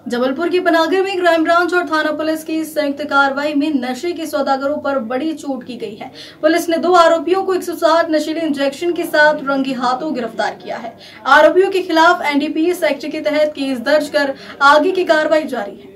जबलपुर की पनागर में crime branch और थाना पुलिस की संयुक्त कार्रवाई में नशे के सौदागरों पर बड़ी चोट की गई है। पुलिस ने 2 आरोपियों को 160 नशीले इंजेक्शन के साथ रंगे हाथों गिरफ्तार किया है। आरोपियों के खिलाफ एनडीपीएस एक्ट के तहत केस दर्ज कर आगे की कार्रवाई जारी है।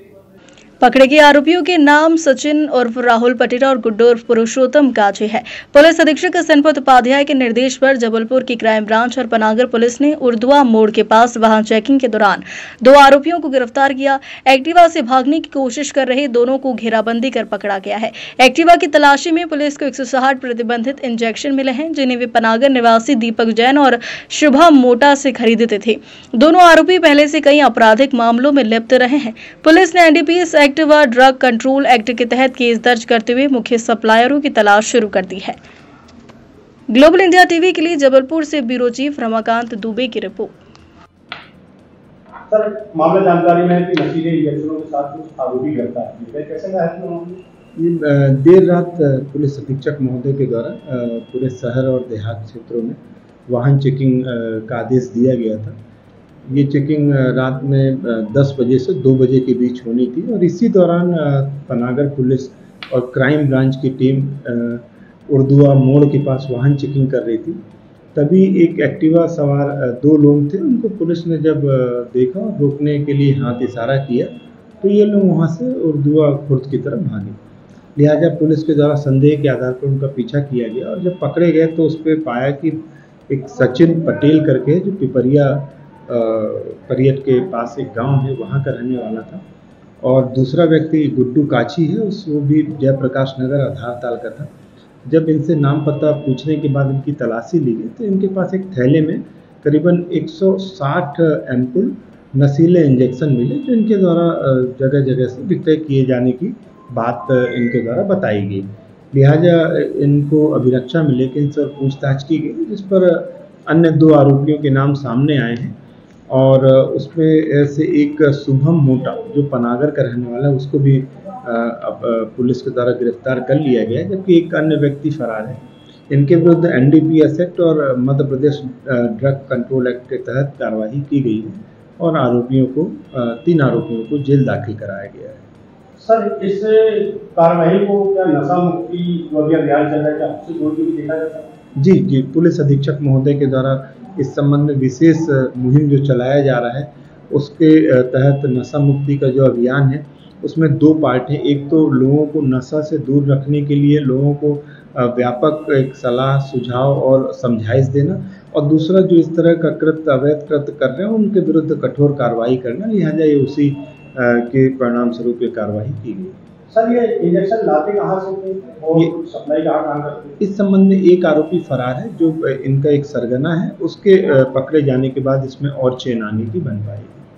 पकड़े गए आरोपियों के नाम सचिन उर्फ राहुल पटेरा और गुड्डू उर्फ पुरुषोत्तम काछे है। पुलिस अधीक्षक संपत उपाध्याय के निर्देश पर जबलपुर की क्राइम ब्रांच और पनागर पुलिस ने उर्दुआ मोड़ के पास वाहन चेकिंग के दौरान 2 आरोपियों को गिरफ्तार किया। एक्टिवा से भागने की कोशिश कर रहे दोनों को घेराबंदी कर पकड़ा गया है। एक्टिवा की तलाशी में पुलिस को 160 प्रतिबंधित इंजेक्शन मिले हैं, जिन्हें वे पनागर निवासी दीपक जैन और शुभा मोटा से खरीदते थे। दोनों आरोपी पहले से कई आपराधिक मामलों में लिप्त रहे हैं। पुलिस ने एनडीपीएस एक्ट व ड्रग कंट्रोल एक्ट के तहत केस दर्ज करते हुए मुख्य सप्लायरों की तलाश शुरू कर दी है। ग्लोबल इंडिया टीवी के लिए जबलपुर से ब्यूरो चीफ रमाकांत दुबे की रिपोर्ट। सर, मामला जानकारी में है कि नशीले इंजेक्शनों के साथ कुछ आरोपी गिरफ्तार किए गए, कैसे है? देर रात पुलिस अधीक्षक महोदय के द्वारा पूरे शहर और देहात क्षेत्रों में वाहन चेकिंग का आदेश दिया गया था। ये चेकिंग रात में 10 बजे से 2 बजे के बीच होनी थी और इसी दौरान पनागर पुलिस और क्राइम ब्रांच की टीम उर्दुआ मोड़ के पास वाहन चेकिंग कर रही थी। तभी एक एक्टिवा सवार 2 लोग थे। उनको पुलिस ने जब देखा और रोकने के लिए हाथ इशारा किया तो ये लोग वहाँ से उर्दुआ खुर्द की तरफ भागे। लिहाजा पुलिस के द्वारा संदेह के आधार पर उनका पीछा किया गया और जब पकड़े गए तो उस पर पाया कि एक सचिन पटेल करके जो पिपरिया परियट के पास एक गांव है वहां का रहने वाला था, और दूसरा व्यक्ति गुड्डू काछी है, वो भी जयप्रकाश नगर आधार ताल का था। जब इनसे नाम पता पूछने के बाद इनकी तलाशी ली गई तो इनके पास एक थैले में करीबन 160 एम्पुल नशीले इंजेक्शन मिले, जो इनके द्वारा जगह जगह से विक्रय किए जाने की बात इनके द्वारा बताई गई। लिहाजा इनको अभिरक्षा में लेकर इनसे पूछताछ की गई, जिस पर अन्य 2 आरोपियों के नाम सामने आए हैं और उसमें से एक शुभम मोटा जो पनागर का रहने वाला है उसको भी पुलिस के द्वारा गिरफ्तार कर लिया गया है, जबकि एक अन्य व्यक्ति फरार है। इनके विरुद्ध एनडीपीएस एक्ट और Madhya Pradesh drug control act के तहत कार्रवाई की गई है और 3 आरोपियों को जेल दाखिल कराया गया है। सर, इस कार्रवाई को क्या नशा मुक्ति जो अभी अभियान चल रहा है, क्या उससे जोड़ के भी देखा जाता है? जी, पुलिस अधीक्षक महोदय के द्वारा इस संबंध में विशेष मुहिम जो चलाया जा रहा है उसके तहत नशा मुक्ति का जो अभियान है उसमें 2 पार्ट हैं। एक तो लोगों को नशा से दूर रखने के लिए लोगों को व्यापक एक सलाह सुझाव और समझाइश देना, और दूसरा जो इस तरह का कृत्य अवैध कृत्य कर रहे हैं उनके विरुद्ध कठोर कार्रवाई करना। लिहाजा ये उसी के परिणाम स्वरूप ये कार्रवाई की गई। सर, ये इंजेक्शन लाते कहाँ से थे और सप्लाई कहाँ करते हैं? इस संबंध में एक आरोपी फरार है जो इनका एक सरगना है, उसके पकड़े जाने के बाद इसमें और चेन आने की बन पाई।